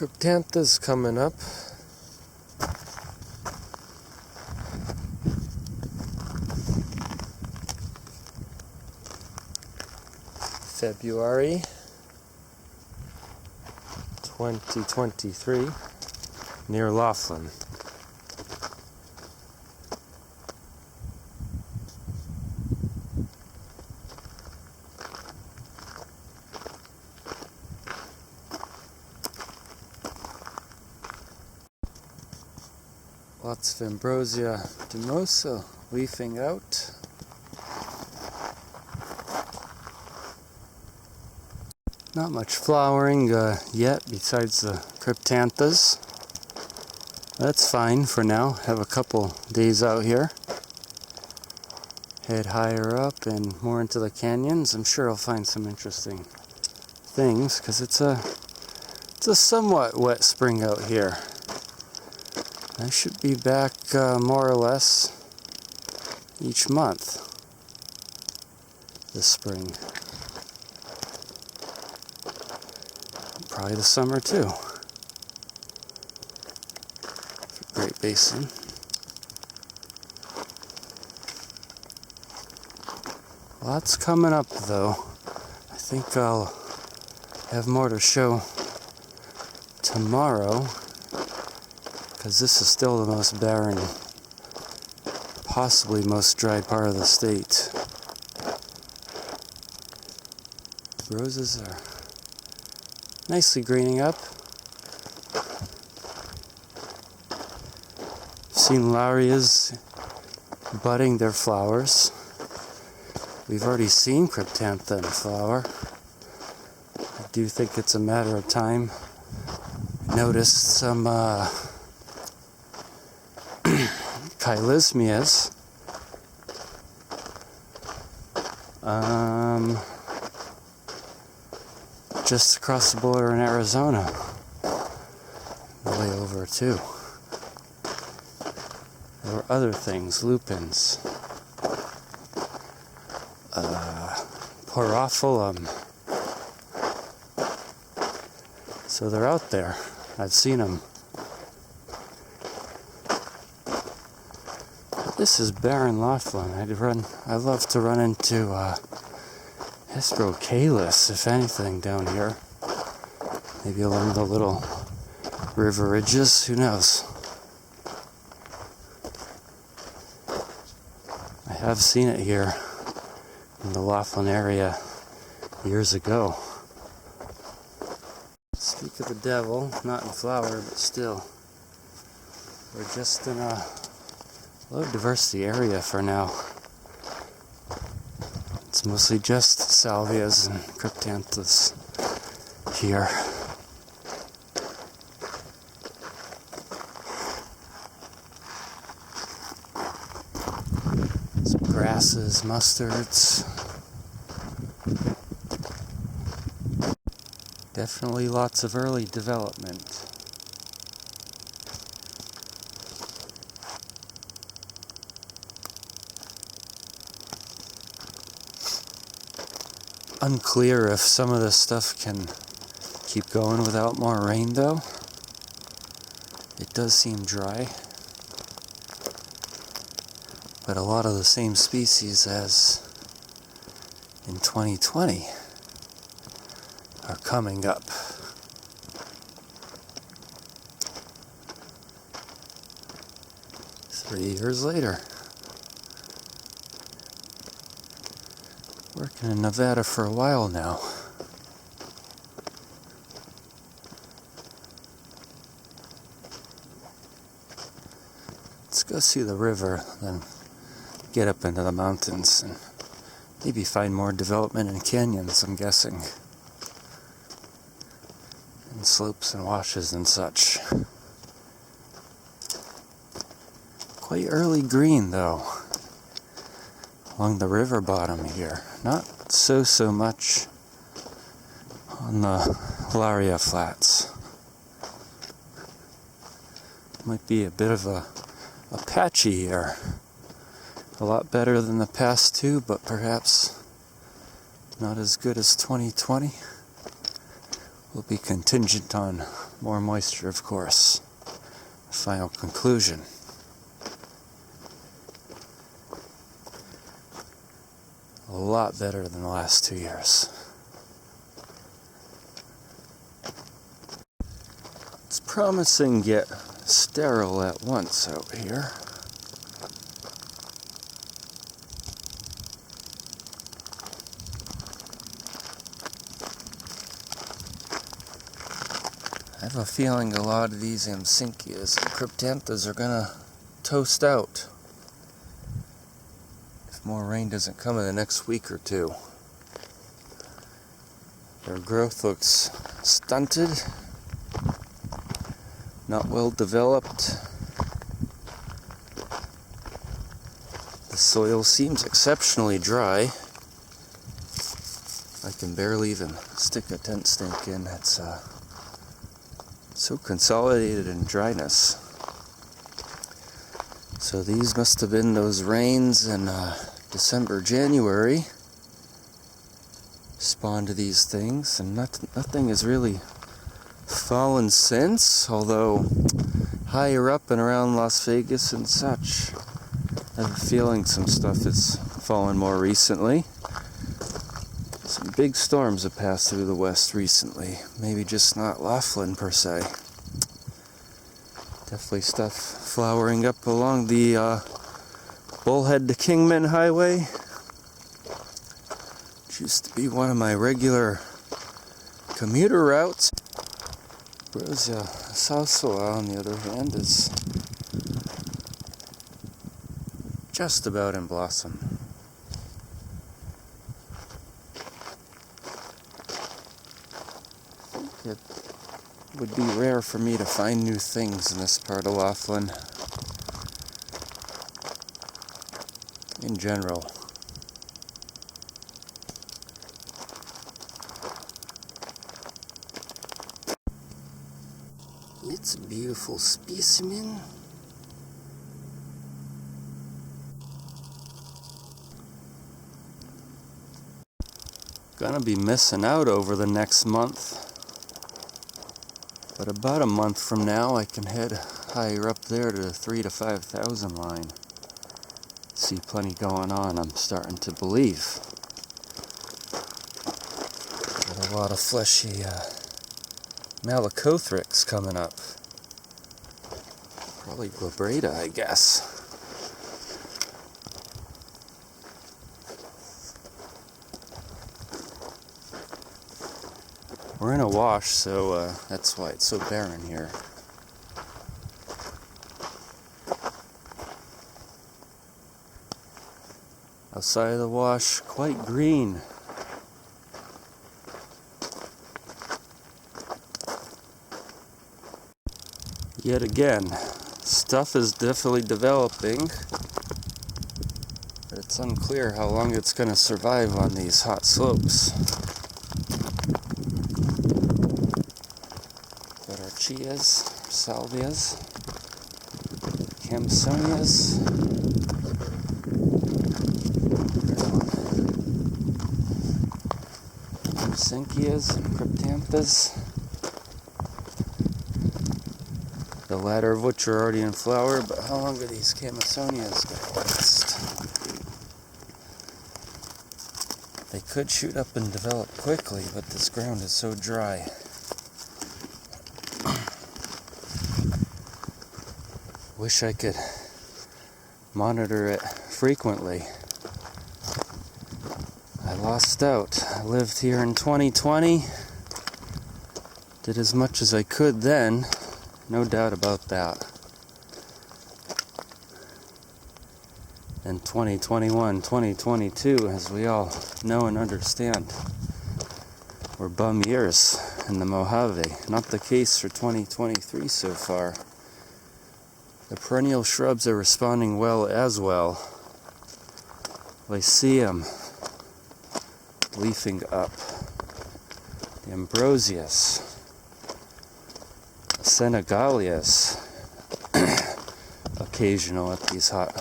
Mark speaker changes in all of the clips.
Speaker 1: Cryptantha's coming up. February 2023 near Laughlin. Lots of Ambrosia demosa leafing out. Not much flowering yet besides the cryptanthas. That's fine for now. Have a couple days out here. Head higher up and more into the canyons. I'm sure I'll find some interesting things because it's a somewhat wet spring out here. I should be back more or less each month this spring. Probably the summer too. Great Basin. Lots coming up though. I think I'll have more to show tomorrow, because this is still the most barren, possibly most dry part of the state. The roses are nicely greening up. I've seen Laurias budding their flowers. We've already seen Cryptantha in flower. I do think it's a matter of time. I noticed some Chylysmias. Just across the border in Arizona. Way over too. There were other things, lupins. Porphyrum. So they're out there. I've seen them. This is barren Laughlin. I love to run into Hesperocallis, if anything, down here. Maybe along the little river ridges. Who knows? I have seen it here in the Laughlin area years ago. Speak of the devil, not in flower, but still. We're just in a low diversity area for now. It's mostly just salvias and cryptanthas here. Some grasses, mustards. Definitely lots of early development. Unclear if some of this stuff can keep going without more rain though. It does seem dry. But a lot of the same species as in 2020 are coming up. Three years later. Working in Nevada for a while now. Let's go see the river, then get up into the mountains and maybe find more development in canyons, I'm guessing. And slopes and washes and such. Quite early green though. Along the river bottom here. Not so much on the Laria flats. Might be a bit of a patchy here. A lot better than the past two, but perhaps not as good as 2020. Will be contingent on More moisture, of course. Final conclusion. A lot better than the last 2 years. It's promising yet sterile at once out here. I have a feeling a lot of these Amsynchias and Cryptanthas are gonna toast out if more rain doesn't come in the next week or two. Their growth looks stunted, not well developed. The soil seems exceptionally dry. I can barely even stick a tent stake in. It's so consolidated in dryness. So these must have been those rains in December, January spawned these things, and nothing has really fallen since, although higher up and around Las Vegas and such, I have a feeling some stuff has fallen more recently. Some big storms have passed through the west recently. Maybe just not Laughlin per se. Definitely stuff flowering up along the Bullhead to Kingman Highway, which used to be one of my regular commuter routes. Rosa Salsoa, on the other hand, is just about in blossom. It would be rare for me to find new things in this part of Laughlin. In general. It's a beautiful specimen. Gonna be missing out over the next month. But about a month from now, I can head higher up there to the 3,000 to 5,000 line. See plenty going on, I'm starting to believe. Got a lot of fleshy Malacothrix coming up. Probably Glabrata, I guess. We're in a wash, so that's why it's so barren here. Outside of the wash, quite green. Yet again, stuff is definitely developing, but it's unclear how long it's going to survive on these hot slopes. Chias, salvias, Campsonias, Amsynchias and Cryptanthas, the latter of which are already in flower, but how long do these Campsonias going to last? They could shoot up and develop quickly, but this ground is so dry. Wish I could monitor it frequently. I lost out. I lived here in 2020. Did as much as I could then. No doubt about that. And 2021, 2022, as we all know and understand, were bum years in the Mojave. Not the case for 2023 so far. The perennial shrubs are responding well as well. Lyceum leafing up. The Ambrosius. Senegalius. Occasional at these hot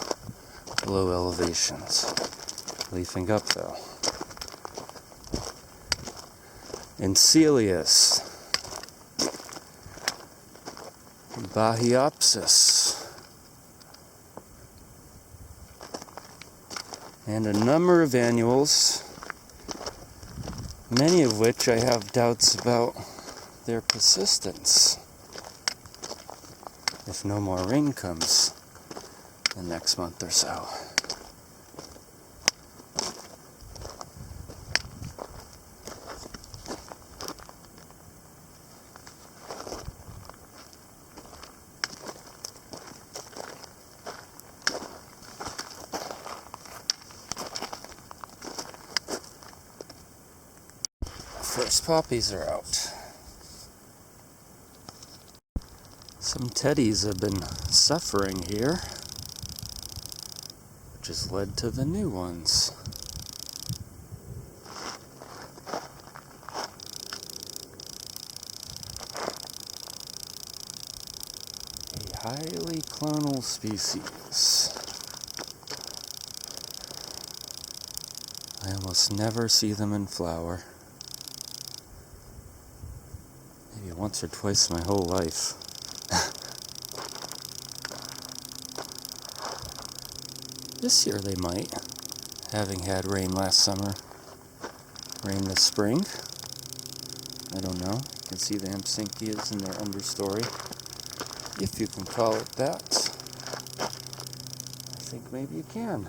Speaker 1: low elevations. Leafing up though. Encelius. Bahiopsis. And a number of annuals, many of which I have doubts about their persistence if no more rain comes the next month or so. First poppies are out. Some teddies have been suffering here, which has led to the new ones. A highly clonal species. I almost never see them in flower. Maybe once or twice my whole life. This year they might, having had rain last summer, rain this spring. I don't know. You can see the Ampsinchias in their understory, if you can call it that. I think maybe you can.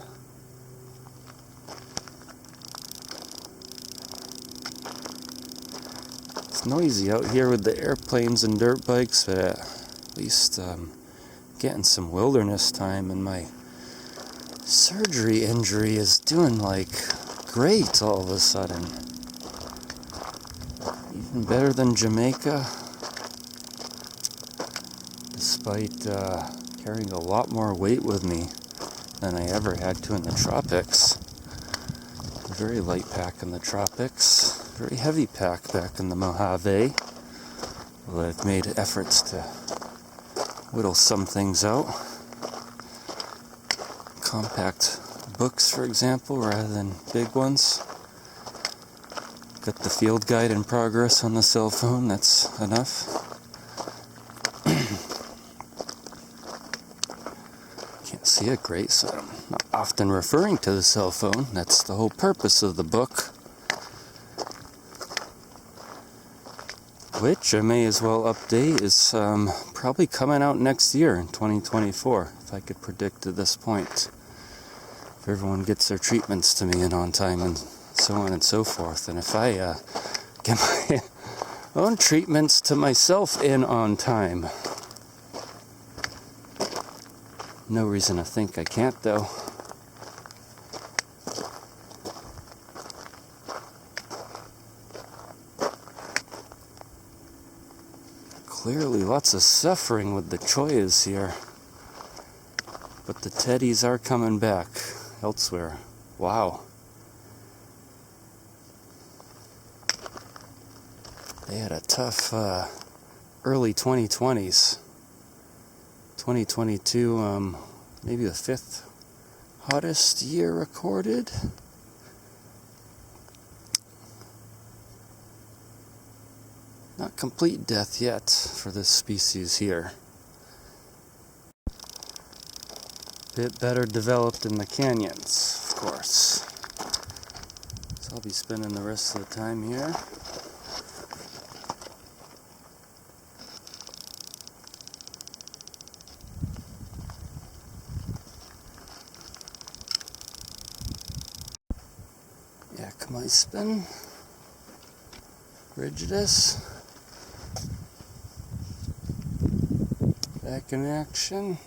Speaker 1: It's noisy out here with the airplanes and dirt bikes, but at least getting some wilderness time, and my surgery injury is doing like great all of a sudden. Even better than Jamaica, despite carrying a lot more weight with me than I ever had to in the tropics. Very light pack in the tropics, very heavy pack back in the Mojave. Well, I've made efforts to whittle some things out. Compact books, for example, rather than big ones. Got the field guide in progress on the cell phone, that's enough. Can't see it great, so I'm not often referring to the cell phone. That's the whole purpose of the book. Which I may as well update is probably coming out next year in 2024, if I could predict at this point. If everyone gets their treatments to me in on time and so on and so forth. And if I get my own treatments to myself in on time. No reason to think I can't, though. Clearly lots of suffering with the chollas here. But the teddies are coming back elsewhere. Wow. They had a tough early 2020s. 2022, maybe the 5th hottest year recorded. Not complete death yet for this species here. Bit better developed in the canyons, of course. So I'll be spending the rest of the time here. Yakamaspin, rigidus, back in action.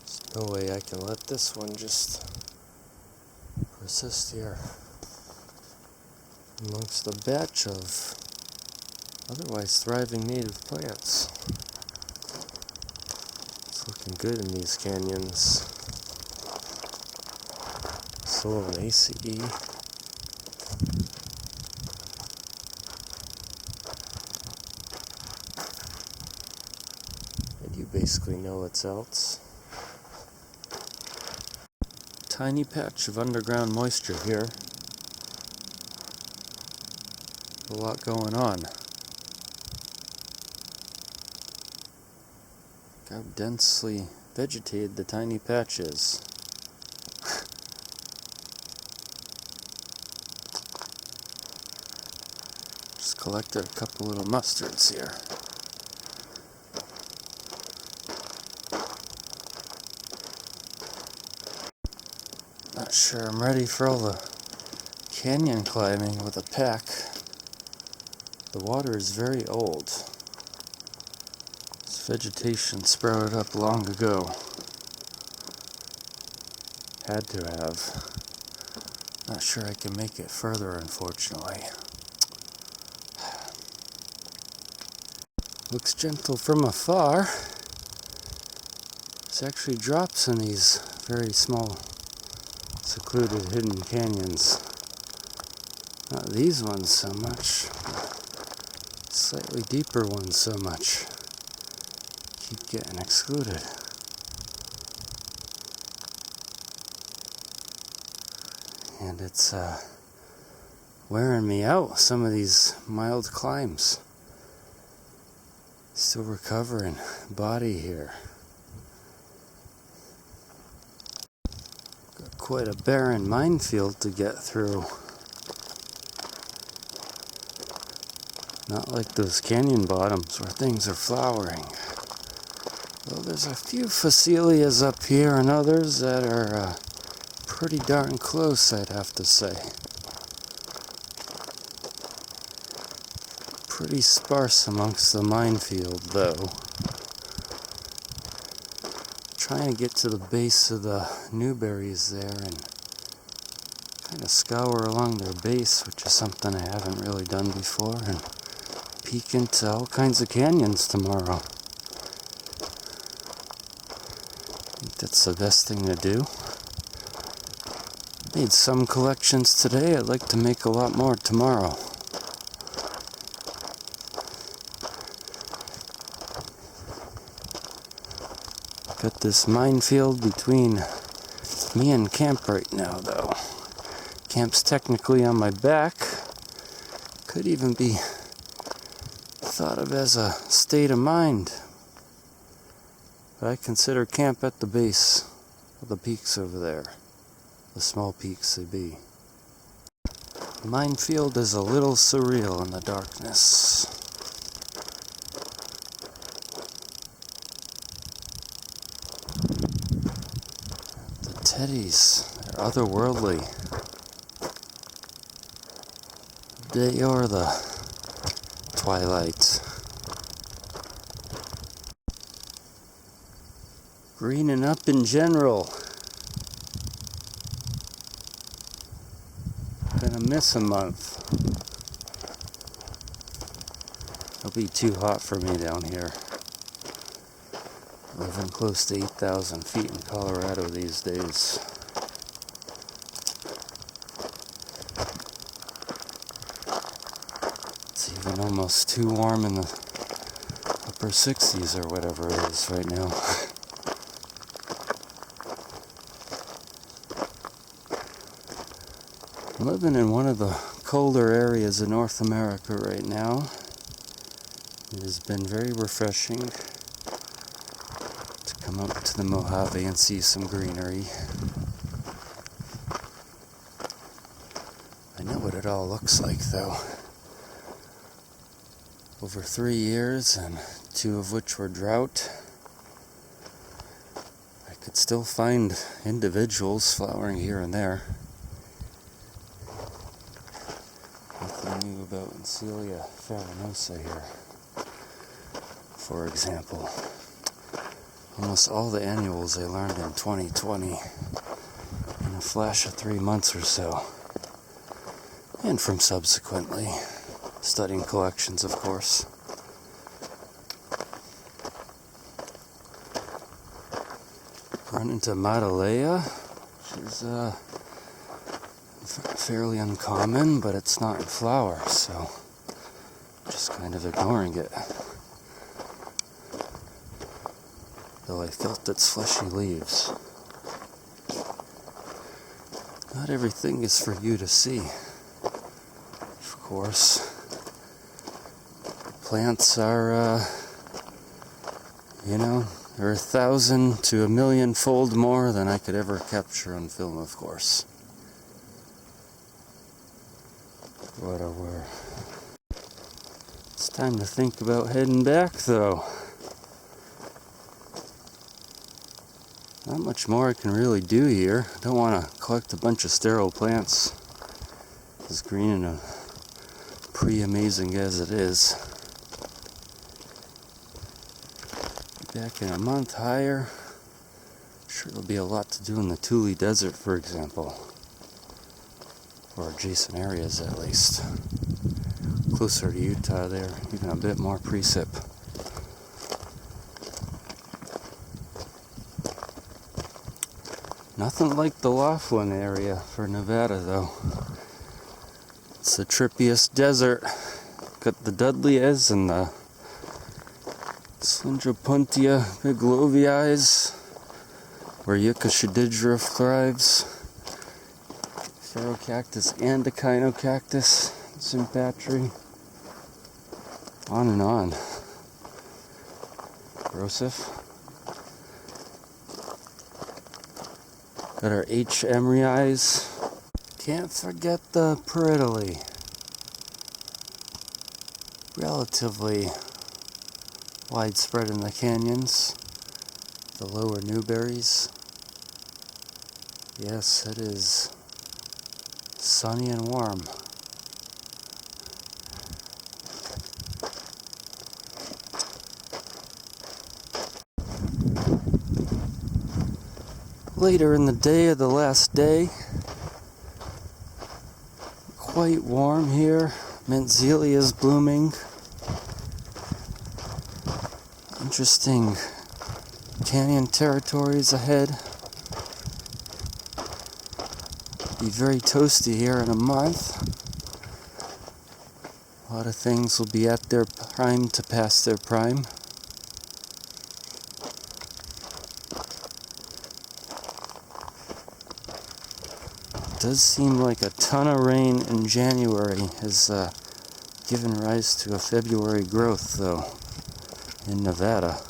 Speaker 1: There's no way I can let this one just persist here amongst a batch of otherwise thriving native plants. It's looking good in these canyons. So an ACE. And you basically know what's else. Tiny patch of underground moisture here. a lot going on. Look how densely vegetated the tiny patch is. Just collected a couple little mustards here. Not sure I'm ready for all the canyon climbing with a pack. The water is very old. This vegetation sprouted up long ago. Had to have. Not sure I can make it further, unfortunately. Looks gentle from afar. There's actually drops in these very small, secluded, hidden canyons. Not these ones so much. Slightly deeper ones so much. Keep getting excluded. And it's wearing me out, some of these mild climbs. Still recovering body here. Got quite a barren minefield to get through. Not like those canyon bottoms where things are flowering. Well, there's a few phacelias up here and others that are pretty darn close, I'd have to say. Pretty sparse amongst the minefield, though. Trying to get to the base of the newberries there and kind of scour along their base, which is something I haven't really done before, and peek into all kinds of canyons tomorrow. I think that's the best thing to do. Made some collections today. I'd like to make a lot more tomorrow. Got this minefield between me and camp right now, though. Camp's technically on my back. Could even be thought of as a state of mind. But I consider camp at the base of the peaks over there. The small peaks they be. The minefield is a little surreal in the darkness. Teddies, they're otherworldly. Day or the twilight. Greening up in general. Gonna miss a month. It'll be too hot for me down here. Living close to 8,000 feet in Colorado these days. It's even almost too warm in the upper 60s or whatever it is right now. I'm living in one of the colder areas of North America right now. It has been very refreshing come up to the Mojave and see some greenery. I know what it all looks like, though. Over 3 years, and 2 of which were drought, I could still find individuals flowering here and there. Nothing new about Encelia farinosa here, for example. Almost all the annuals I learned in 2020 in a flash of 3 months or so, and from subsequently studying collections, of course. Run into Matalea, which is fairly uncommon, but it's not in flower, so just kind of ignoring it. Though I felt its fleshy leaves. Not everything is for you to see, of course. plants are, they're 1,000 to 1,000,000 fold more than I could ever capture on film, of course. What a whir. It's time to think about heading back, though. Not much more I can really do here. I don't want to collect a bunch of sterile plants, as green and pretty amazing as it is. Be back in a month higher. I'm sure there'll be a lot to do in the Thule Desert, for example. Or adjacent areas, at least. Closer to Utah there, even a bit more precip. Nothing like the Laughlin area for Nevada, though. It's the trippiest desert. Got the Dudleys and the Slindropuntia biglovii, where Yucca shedidra thrives. Ferocactus and echinocactus, Zimpatri. On and on. Grosif. Got our H. emeryis. Can't forget the peridoli. Relatively widespread in the canyons. The lower newberries. Yes, it is sunny and warm. Later in the day of the last day, quite warm here. Mentzelia is blooming. Interesting canyon territories ahead. Be very toasty here in a month. A lot of things will be at their prime to pass their prime. Does seem like a ton of rain in January has given rise to a February growth, though, in Nevada.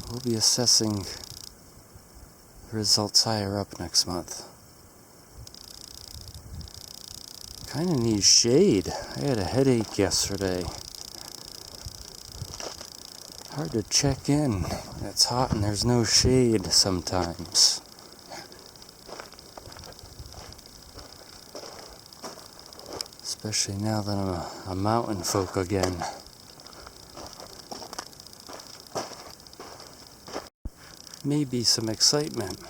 Speaker 1: We'll be assessing the results higher up next month. Kind of need shade. I had a headache yesterday. Hard to check in when it's hot and there's no shade sometimes. Especially now that I'm a mountain folk again. Maybe some excitement.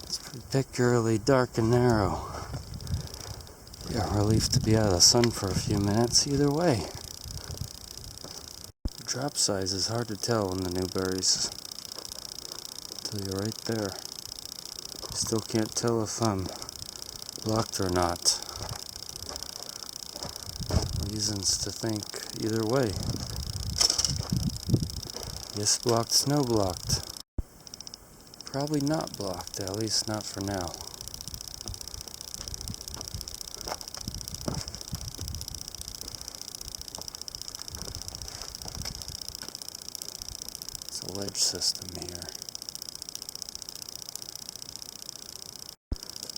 Speaker 1: It's particularly dark and narrow. Yeah, relief to be out of the sun for a few minutes either way. The drop size is hard to tell in the newberries. I'll tell you right there. Still can't tell if I'm blocked or not. Reasons to think either way. Yes blocked, snow blocked. Probably not blocked, at least not for now. It's a ledge system here.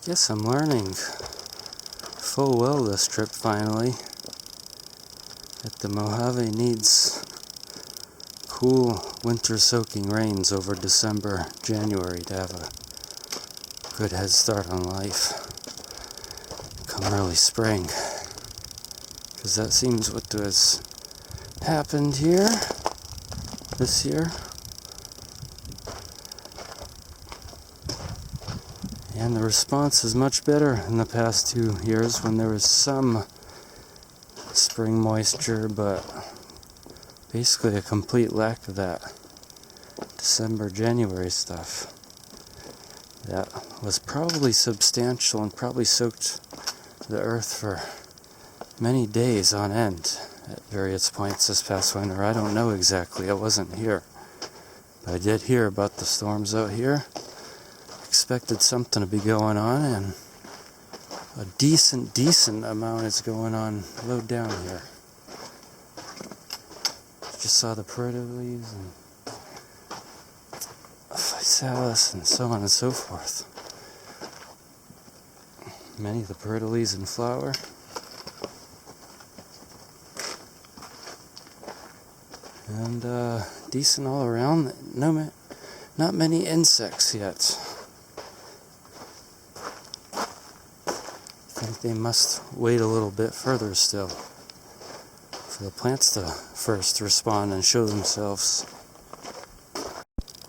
Speaker 1: Guess I'm learning full well this trip finally. That the Mojave needs cool winter-soaking rains over December, January to have a good head start on life come early spring. Because that seems what has happened here this year. And the response is much better in the past 2 years when there was some spring moisture, but basically a complete lack of that December, January stuff. That was probably substantial and probably soaked the earth for many days on end at various points this past winter. I don't know exactly, I wasn't here. But I did hear about the storms out here. Expected something to be going on, and a decent amount is going on low down here. Just saw the perennials and physalis and so on and so forth. Many of the perennials in flower. And decent all around. No, not many insects yet. I think they must wait a little bit further still for the plants to first respond and show themselves.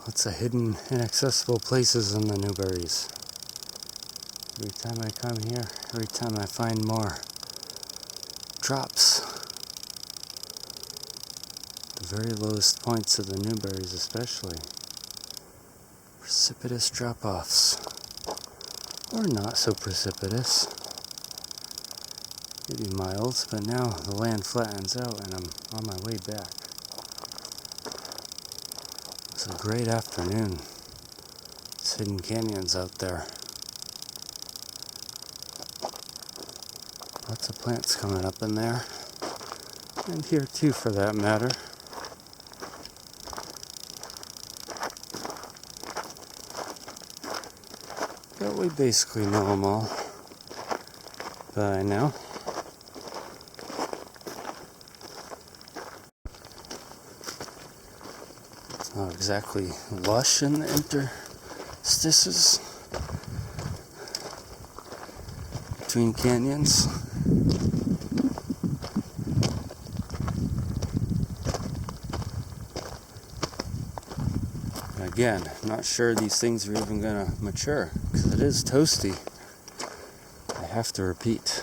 Speaker 1: Lots of hidden, inaccessible places in the Newberries. Every time I come here, every time I find more drops. The very lowest points of the Newberries especially. Precipitous drop-offs. Or not so precipitous. Maybe mild, but now the land flattens out and I'm on my way back. It's a great afternoon. It's hidden canyons out there. Lots of plants coming up in there. And here too, for that matter. But we basically know them all by now. It's not exactly lush in the interstices between canyons. Again, not sure these things are even going to mature because it is toasty. I have to repeat.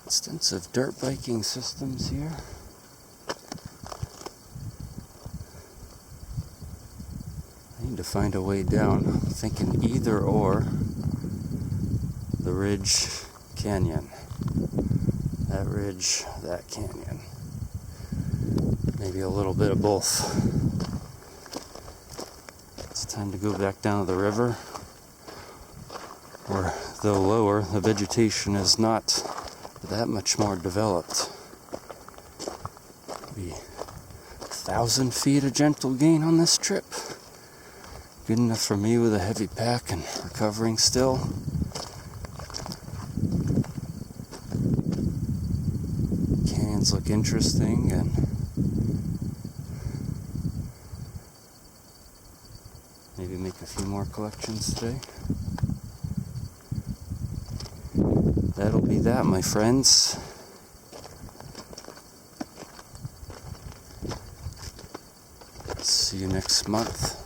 Speaker 1: Extensive dirt biking systems here. I need to find a way down. I'm thinking either or the Ridge Canyon. That ridge, that canyon. Maybe a little bit of both. It's time to go back down to the river. Or, though lower, the vegetation is not that much more developed. Maybe 1,000 feet of gentle gain on this trip. Good enough for me with a heavy pack and recovering still. Look interesting, and maybe make a few more collections today. That'll be that, my friends. See you next month.